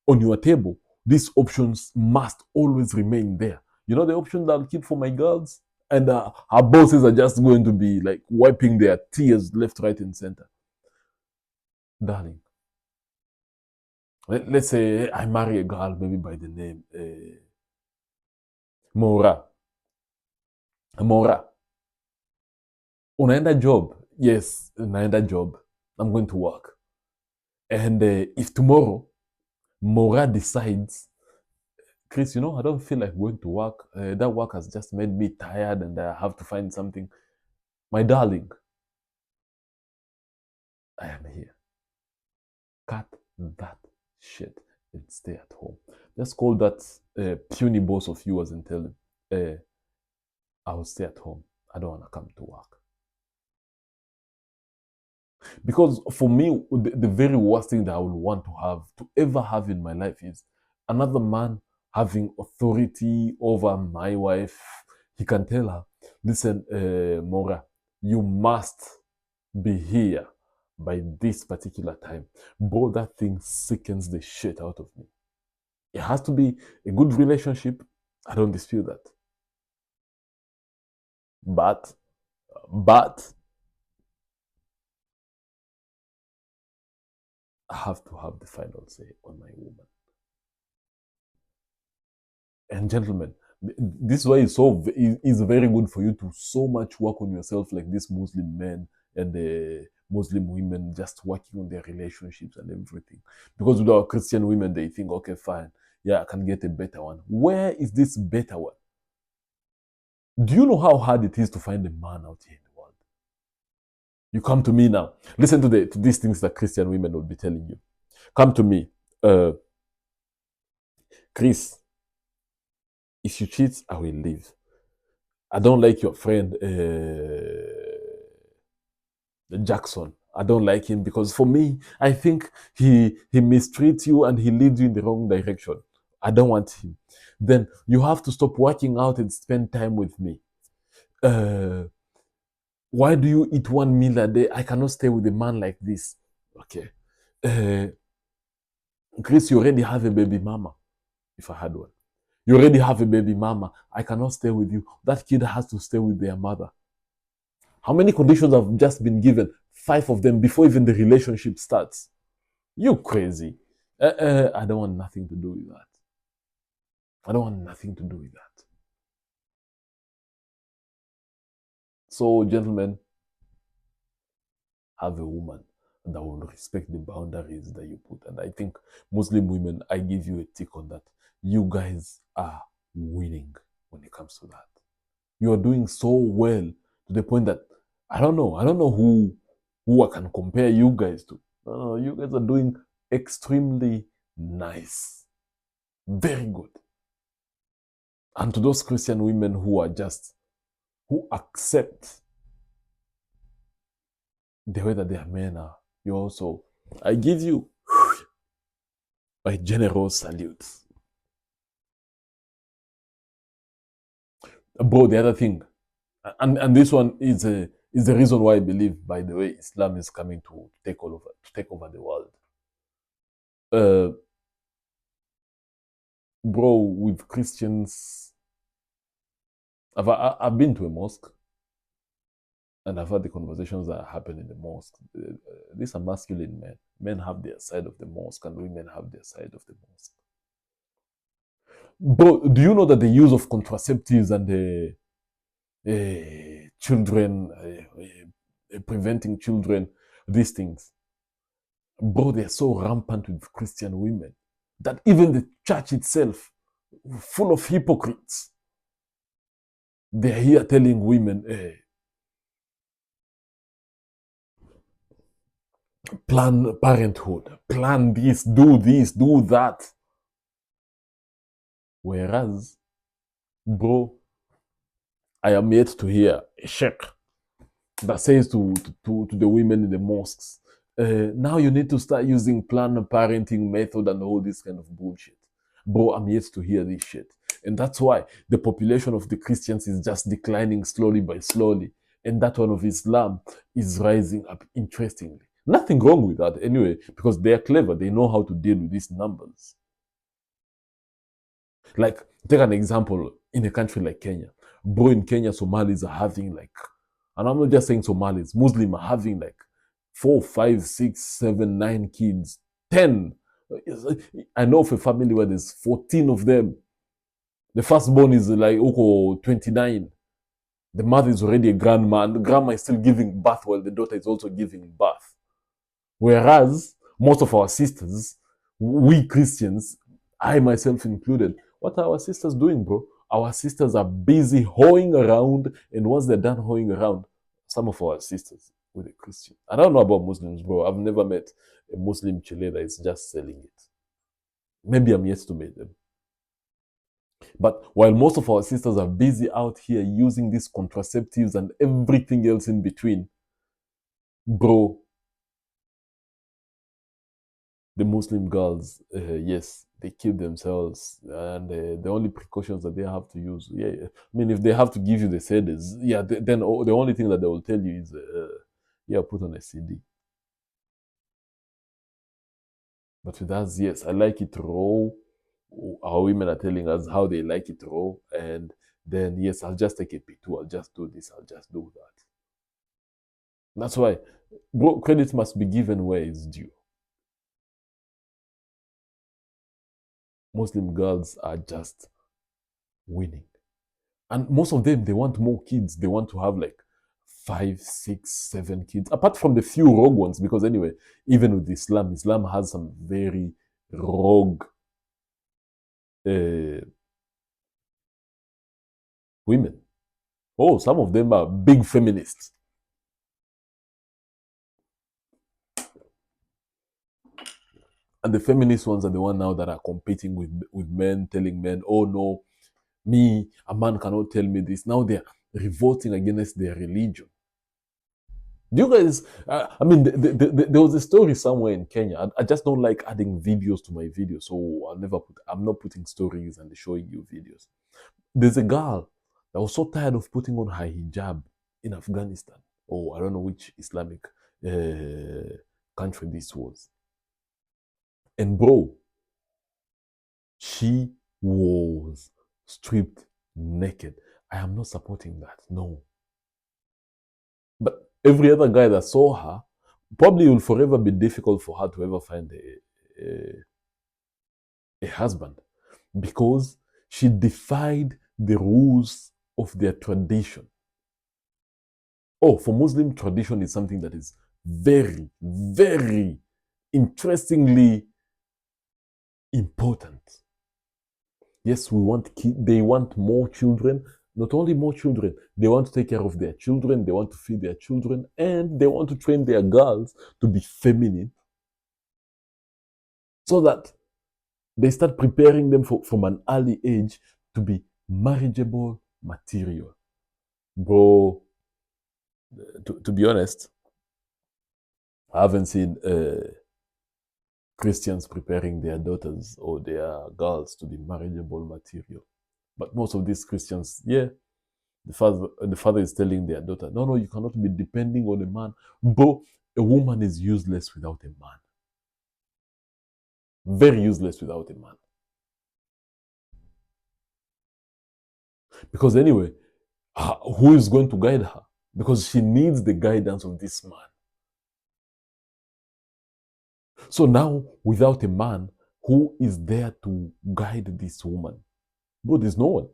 [SPEAKER 1] on your table, these options must always remain there. You know the option that I'll keep for my girls? And our bosses are just going to be like wiping their tears left, right, and center. Darling, let's say I marry a girl maybe by the name Mora. Mora, unaenda job? Yes, unaenda job. I'm going to work. And if tomorrow Mora decides, Chris, I don't feel like going to work. That work has just made me tired and I have to find something. My darling, I am here. Cut that shit and stay at home. Just call that puny boss of yours and tell him, I will stay at home. I don't want to come to work. Because for me, the very worst thing that I would want to ever have in my life is another man having authority over my wife. He can tell her, listen, Mora, you must be here by this particular time. Bro, that thing sickens the shit out of me. It has to be a good relationship. I don't dispute that. But I have to have the final say on my woman. And gentlemen, this is why it's very good for you to so much work on yourself, like these Muslim men and the Muslim women, just working on their relationships and everything. Because with our Christian women, they think, okay, fine, yeah, I can get a better one. Where is this better one? Do you know how hard it is to find a man out here in the world? You come to me now. Listen to these things that Christian women will be telling you. Come to me, Chris. If you cheat, I will leave. I don't like your friend Jackson. I don't like him because for me, I think he mistreats you and he leads you in the wrong direction. I don't want him. Then you have to stop working out and spend time with me. Why do you eat 1 meal a day? I cannot stay with a man like this. Okay. Chris, you already have a baby mama. If I had one. You already have a baby mama. I cannot stay with you. That kid has to stay with their mother. How many conditions have just been given? 5 of them before even the relationship starts. You crazy. I don't want nothing to do with that. I don't want nothing to do with that. So, gentlemen, have a woman that will respect the boundaries that you put. And I think Muslim women, I give you a tick on that. You guys are winning when it comes to that. You are doing so well to the point that I don't know who I can compare you guys to. No, you guys are doing extremely nice. Very good. And to those Christian women who accept the way that their men are, you also, I give you a generous salute. Bro, the other thing, and this one is the reason why I believe, by the way, Islam is coming to take over the world. Bro, with Christians, I've been to a mosque and I've had the conversations that happen in the mosque. These are masculine men. Men have their side of the mosque and women have their side of the mosque. Bro, do you know that the use of contraceptives and children, preventing children, these things, bro, they're so rampant with Christian women that even the church itself, full of hypocrites, they're here telling women, plan parenthood, plan this, do that. Whereas, bro, I am yet to hear a sheikh that says to the women in the mosques, now you need to start using planned parenting method and all this kind of bullshit. Bro, I'm yet to hear this shit. And that's why the population of the Christians is just declining slowly by slowly. And that one of Islam is rising up, interestingly. Nothing wrong with that anyway, because they are clever. They know how to deal with these numbers. Like, take an example in a country like Kenya. Bro, in Kenya, Somalis are having like, and I'm not just saying Somalis, Muslims are having like 4, 5, 6, 7, 9 kids, 10. I know of a family where there's 14 of them. The firstborn is like 29. The mother is already a grandma, and the grandma is still giving birth while the daughter is also giving birth. Whereas most of our sisters, we Christians, I myself included, what are our sisters doing, bro? Our sisters are busy hoeing around, and once they're done hoeing around, some of our sisters with a Christian. I don't know about Muslims, bro. I've never met a Muslim chile that is just selling it. Maybe I'm yet to meet them. But while most of our sisters are busy out here using these contraceptives and everything else in between, bro, the Muslim girls, yes, they kill themselves, and the only precautions that they have to use, I mean, if they have to give you the seders, then the only thing that they will tell you is, put on a CD. But with us, yes, I like it raw. Our women are telling us how they like it raw, and then yes, I'll just take a P2, I'll just do this, I'll just do that. That's why, bro, credit must be given where it's due. Muslim girls are just winning. And most of them, they want more kids. They want to have like 5, 6, 7 kids, apart from the few rogue ones. Because anyway, even with Islam, Islam has some very rogue uh, women. Oh, some of them are big feminists. And the feminist ones are the one now that are competing with men, telling men, oh no, me, a man cannot tell me this. Now they're revolting against their religion. Do you guys, I mean, there was a story somewhere in Kenya. I just don't like adding videos to my videos. So I'm not putting stories and showing you videos. There's a girl that was so tired of putting on her hijab in Afghanistan. Oh, I don't know which Islamic country this was. And bro, she was stripped naked. I am not supporting that. No. But every other guy that saw her, probably will forever be difficult for her to ever find a husband because she defied the rules of their tradition. Oh, for Muslim, tradition is something that is very, very interestingly important. Yes, they want more children. Not only more children, they want to take care of their children, they want to feed their children, and they want to train their girls to be feminine so that they start preparing them from an early age to be marriageable material. Bro, to be honest, I haven't seen Christians preparing their daughters or their girls to be marriageable material. But most of these Christians, yeah, the father is telling their daughter, no, no, you cannot be depending on a man. Bro, a woman is useless without a man. Very useless without a man. Because anyway, who is going to guide her? Because she needs the guidance of this man. So now, without a man, who is there to guide this woman? Bro, there's no one.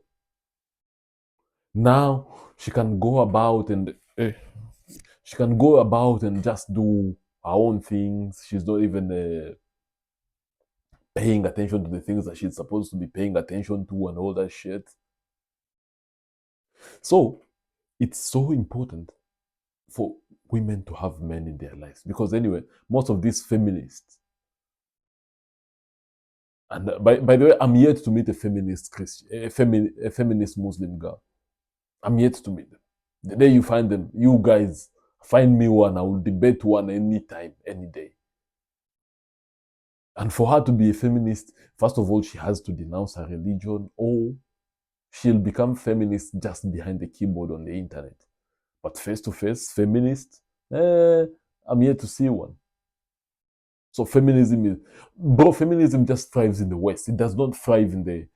[SPEAKER 1] Now she can go about and just do her own things. She's not even paying attention to the things that she's supposed to be paying attention to and all that shit. So it's so important for women to have men in their lives because anyway, most of these feminists, and by the way, I'm yet to meet a feminist Christian, a feminist Muslim girl. I'm yet to meet them. The day you find them, you guys find me one. I will debate one anytime, any day. And for her to be a feminist, first of all, she has to denounce her religion, or she'll become feminist just behind the keyboard on the internet. But face to face, feminist, I'm yet to see one. So feminism just thrives in the West. It does not thrive in the,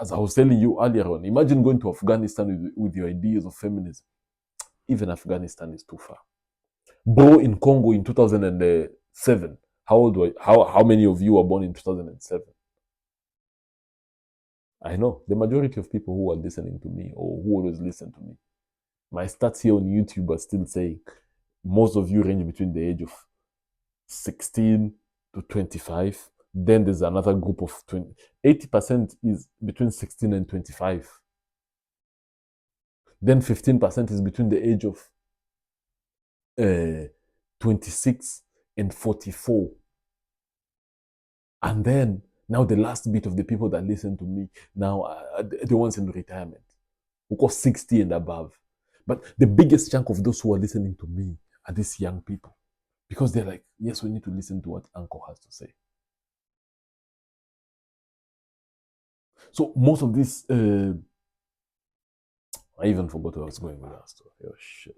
[SPEAKER 1] as I was telling you earlier on. Imagine going to Afghanistan with your ideas of feminism. Even Afghanistan is too far. Bro, in Congo in 2007, how many of you were born in 2007? I know the majority of people who are listening to me or who always listen to me, my stats here on YouTube are still saying most of you range between the age of 16 to 25. Then there's another group of 20. 80% is between 16 and 25. Then 15% is between the age of 26 and 44. And then now the last bit of the people that listen to me now are the ones in retirement, who cost 60 and above. But the biggest chunk of those who are listening to me are these young people. Because they're like, yes, we need to listen to what Uncle has to say. So most of this, I even forgot where I was going with that story. Oh shit.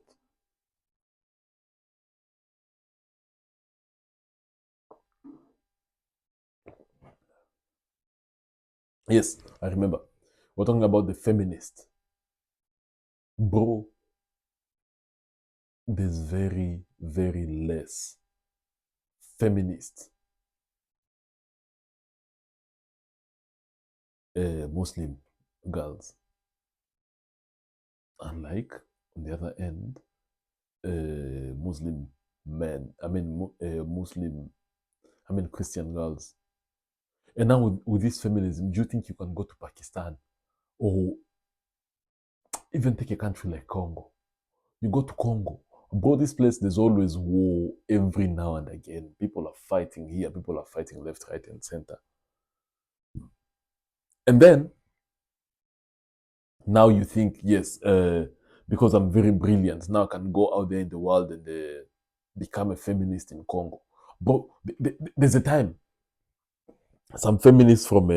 [SPEAKER 1] Yes, I remember. We're talking about the feminist. Bro, there's very, very less feminist Muslim girls. Unlike, on the other end, Muslim men, Christian girls. And now with this feminism, do you think you can go to Pakistan or even take a country like Congo? You go to Congo, bro, this place, there's always war every now and again. People are fighting here, people are fighting left, right, and center. And then, now you think, yes, because I'm very brilliant, now I can go out there in the world and become a feminist in Congo. But there's a time some feminists from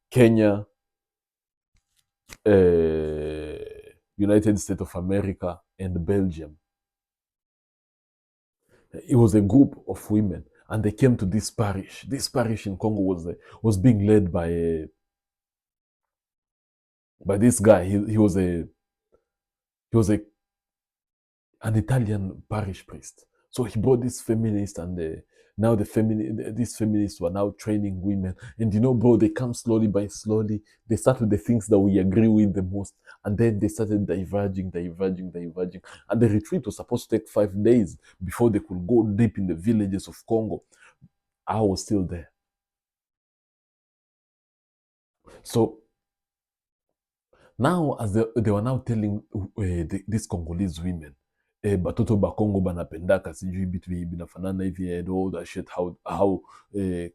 [SPEAKER 1] Kenya, United States of America, and Belgium. It was a group of women, and they came to this parish. This parish in Congo was being led by this guy. He was an Italian parish priest. So he brought this feminist, and now these feminists were now training women. And bro, they come slowly by slowly. They start with the things that we agree with the most, and then they started diverging. And the retreat was supposed to take 5 days before they could go deep in the villages of Congo. I was still there. So now, as they were now telling these Congolese women, batoto ba Congo banapendaka sijui bitu binafanana hivi and all that shit, how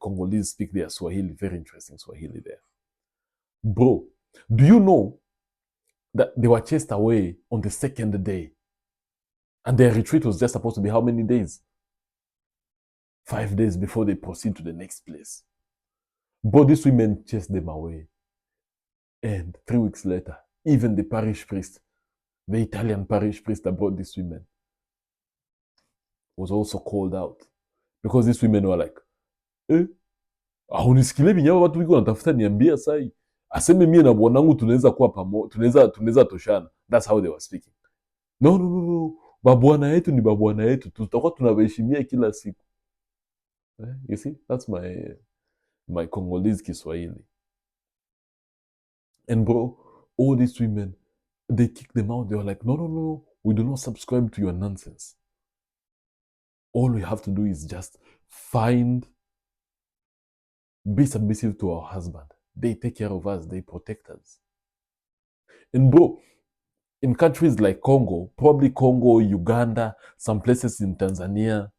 [SPEAKER 1] Congolese speak their Swahili, very interesting Swahili there. Bro, do you know that they were chased away on the second day? And their retreat was just supposed to be how many days? 5 days before they proceed to the next place. But these women chased them away. And 3 weeks later, even the parish priest, the Italian parish priest that brought these women, was also called out. Because these women were like, unisikile vinyao watu wiko natafuta niambia sai. Aseme mie na bwanangu tunaweza kuwa tunaweza toshana. That's how they were speaking. No. Babwana yetu ni babwana yetu. Tutakuwa tunawaheshimia kila siku. You see, that's my Congolese Kiswahili. And bro, all these women, they kicked them out. They were like, no, we do not subscribe to your nonsense. All we have to do is just be submissive to our husband. They take care of us, they protect us. And bro, in countries like Congo, probably Congo, Uganda, some places in Tanzania,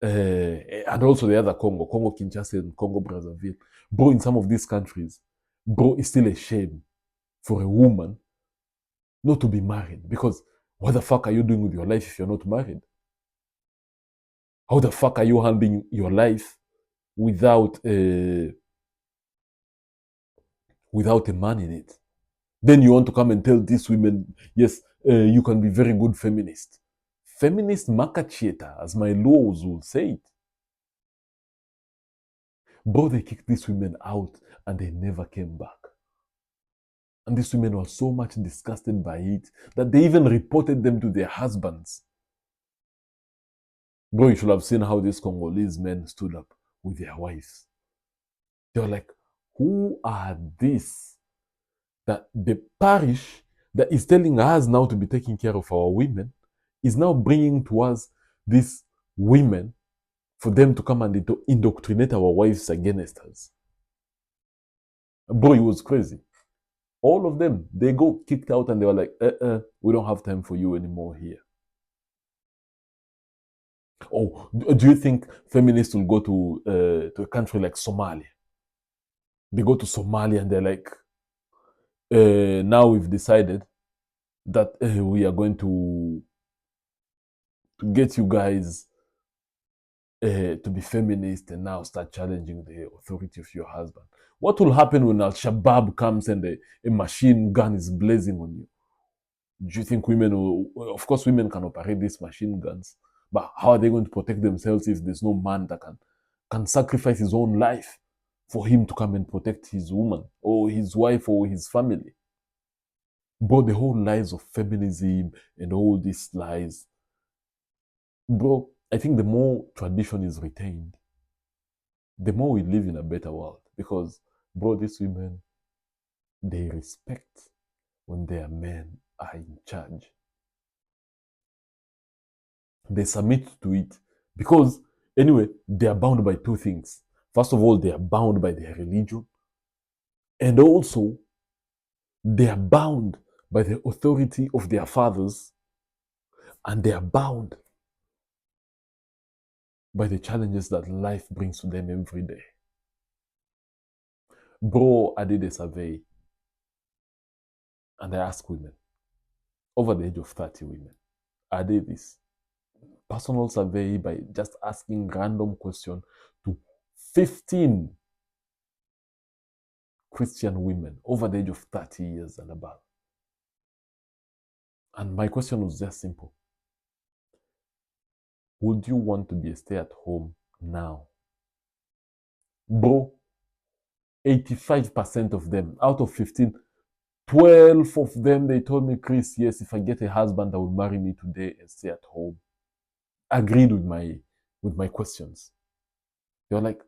[SPEAKER 1] and also the other Congo Kinshasa and Congo Brazzaville, bro, in some of these countries, bro, it's still a shame for a woman not to be married, because what the fuck are you doing with your life if you're not married? How the fuck are you handling your life without a man in it? Then you want to come and tell these women, yes, you can be very good feminist. Feminist makachieta, as my laws will say it. But they kicked these women out and they never came back. And these women were so much disgusted by it that they even reported them to their husbands. Bro, you should have seen how these Congolese men stood up with their wives. They were like, who are these? That the parish that is telling us now to be taking care of our women is now bringing to us these women for them to come and indoctrinate our wives against us. Bro, it was crazy. All of them, they go kicked out and they were like, we don't have time for you anymore here. Oh, do you think feminists will go to a country like Somalia? They go to Somalia and they're like, now we've decided that we are going to get you guys to be feminist and now start challenging the authority of your husband. What will happen when Al-Shabaab comes and a machine gun is blazing on you? Do you think women will, of course women can operate these machine guns, but how are they going to protect themselves if there's no man that can sacrifice his own life for him to come and protect his woman or his wife or his family? But the whole lies of feminism and all these lies, bro, I think the more tradition is retained, the more we live in a better world. Because Bro, these women, they respect when their men are in charge. They submit to it because, anyway, they are bound by two things. First of all, they are bound by their religion, and also they are bound by the authority of their fathers, and they are bound by the challenges that life brings to them every day. Bro, I did a survey and I asked women over the age of 30 women. I did this personal survey by just asking random question to 15 Christian women over the age of 30 years and above. And my question was just simple. Would you want to be a stay-at-home now? Bro, 85% of them, out of 15, 12 of them, they told me, Chris, yes, if I get a husband that will marry me today and stay at home. Agreed with my questions. They were like,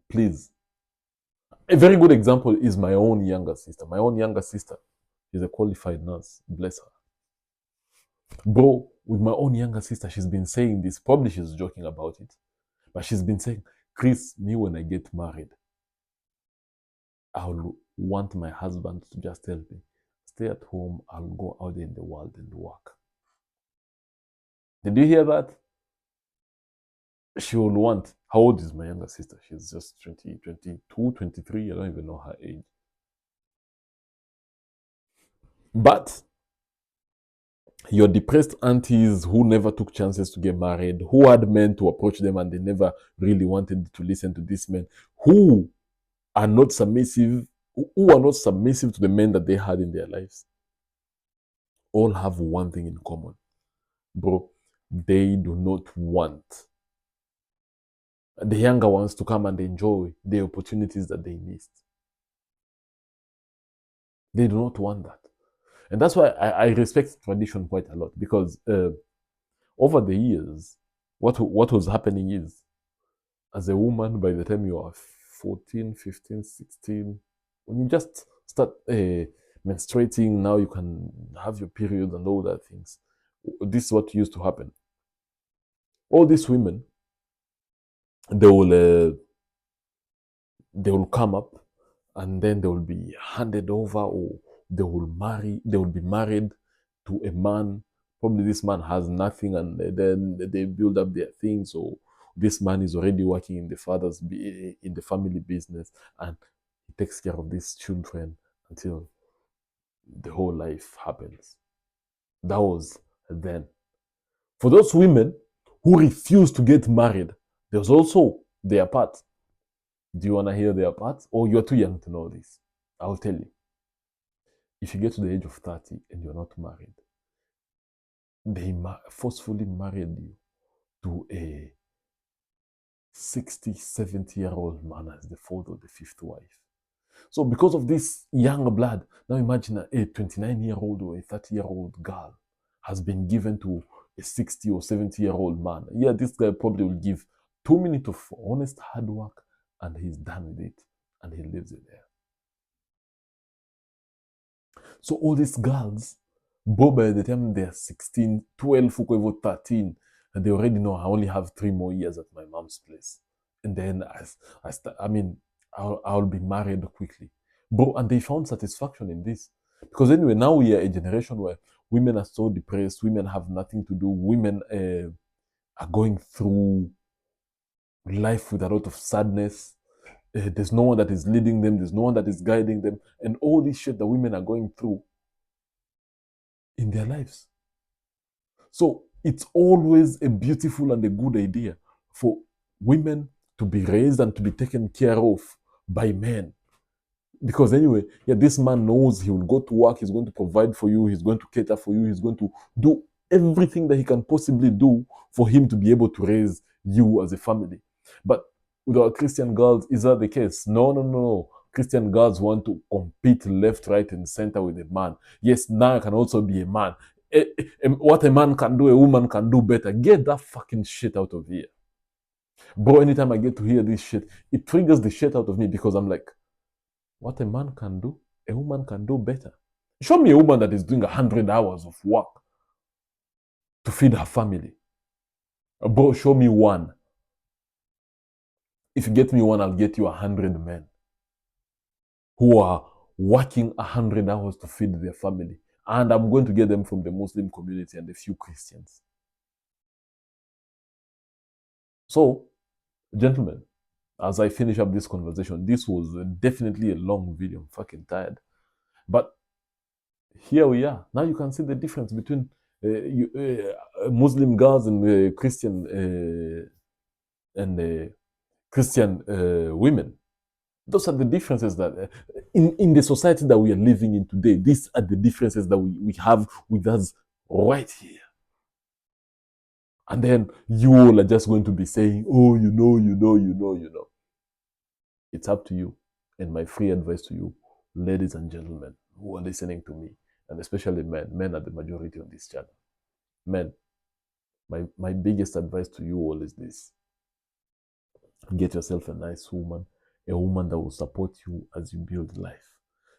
[SPEAKER 1] please. A very good example is my own younger sister. My own younger sister is a qualified nurse. Bless her. Bro, with my own younger sister, she's been saying this. Probably she's joking about it. But she's been saying, Chris, me when I get married, I'll want my husband to just tell me, stay at home, I'll go out in the world and work. Did you hear that? She will want. How old is my younger sister? She's just 20, 22, 23. I don't even know her age. But your depressed aunties who never took chances to get married, who had men to approach them and they never really wanted to listen to these men, who are not submissive, who are not submissive to the men that they had in their lives, all have one thing in common. Bro, they do not want the younger ones to come and enjoy the opportunities that they missed. They do not want that. And that's why I respect tradition quite a lot, because over the years, what was happening is, as a woman, by the time you are 14, 15, 16, when you just start menstruating, now you can have your period and all that things. This is what used to happen. All these women, they will come up, and then they will be handed over, or they will be married to a man. Probably this man has nothing, and then they build up their things. So this man is already working in the family business, and he takes care of these children until the whole life happens. That was then. For those women who refuse to get married, there's also their part. Do you want to hear their part? Or you're too young to know this? I'll tell you. If you get to the age of 30 and you're not married, they forcefully married you to a 60, 70-year-old man as the fourth or the fifth wife. So because of this young blood, now imagine a 29-year-old or a 30-year-old girl has been given to a 60 or 70-year-old man. Yeah, this guy probably will give 2 minutes of honest hard work, and he's done with it, and he lives it there. So all these girls, by the time they're 16, 12, 13, and they already know I only have 3 more years at my mom's place. And then I'll be married quickly. Bro, and they found satisfaction in this. Because anyway, now we are a generation where women are so depressed, women have nothing to do, women are going through life with a lot of sadness. There's no one that is leading them, there's no one that is guiding them, and all this shit that women are going through in their lives. So it's always a beautiful and a good idea for women to be raised and to be taken care of by men. Because anyway, yeah, this man knows he will go to work, he's going to provide for you, he's going to cater for you, he's going to do everything that he can possibly do for him to be able to raise you as a family. But with our Christian girls, is that the case? No. Christian girls want to compete left, right, and center with a man. Yes, now I can also be a man. What a man can do, a woman can do better. Get that fucking shit out of here. Bro, anytime I get to hear this shit, it triggers the shit out of me because I'm like, what a man can do, a woman can do better. Show me a woman that is doing 100 hours of work to feed her family. Bro, show me one. If you get me one, I'll get you 100 men who are working 100 hours to feed their family. And I'm going to get them from the Muslim community and a few Christians. So, gentlemen, as I finish up this conversation, this was definitely a long video. I'm fucking tired. But here we are. Now you can see the difference between Muslim girls and Christian women. Those are the differences that in the society that we are living in today, these are the differences that we have with us right here. And then you all are just going to be saying, oh, you know. It's up to you. And my free advice to you, ladies and gentlemen who are listening to me, and especially men. Men are the majority on this channel. Men, my biggest advice to you all is this. Get yourself a nice woman, a woman that will support you as you build life.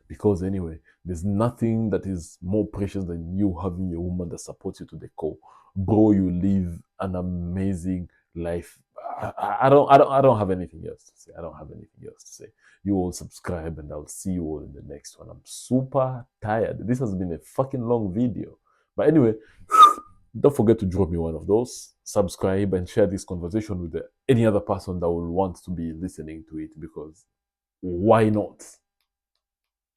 [SPEAKER 1] Because anyway, there's nothing that is more precious than you having a woman that supports you to the core. Bro, you live an amazing life. I don't have anything else to say. I don't have anything else to say. You all subscribe and I'll see you all in the next one. I'm super tired. This has been a fucking long video. But anyway, don't forget to drop me one of those. Subscribe and share this conversation with any other person that will want to be listening to it, because why not?